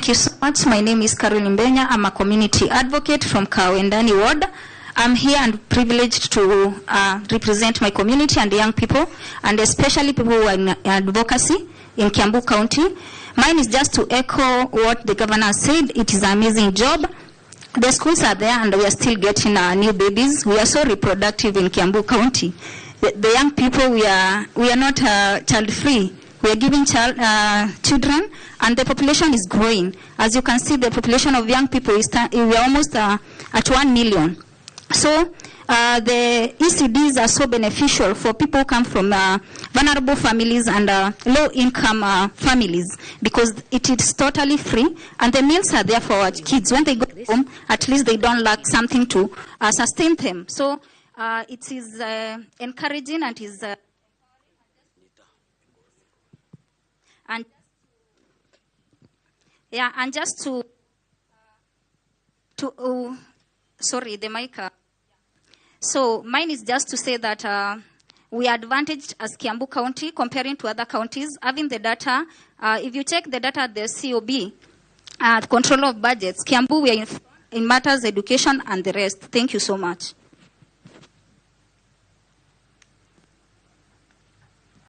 Thank you so much. My name is Caroline Benya. I'm a community advocate from Kawendani Ward. I'm here and privileged to represent my community and young people, and especially people who are in advocacy in Kiambu County. Mine is just to echo what the governor said. It is an amazing job. The schools are there and we are still getting new babies. We are so reproductive in Kiambu County. The young people, we are not child-free. We are giving children, and the population is growing. As you can see, the population of young people we are almost at 1 million. So the ECDs are so beneficial for people who come from vulnerable families and low-income families, because it is totally free, and the meals are there for our kids. When they go home, at least they don't lack something to sustain them. So it is encouraging and is and just to sorry, the mic. So mine is just to say that we are advantaged as Kiambu County comparing to other counties, having the data. If you check the data at the COB, control of budgets, Kiambu, we are in matters, education, and the rest. Thank you so much.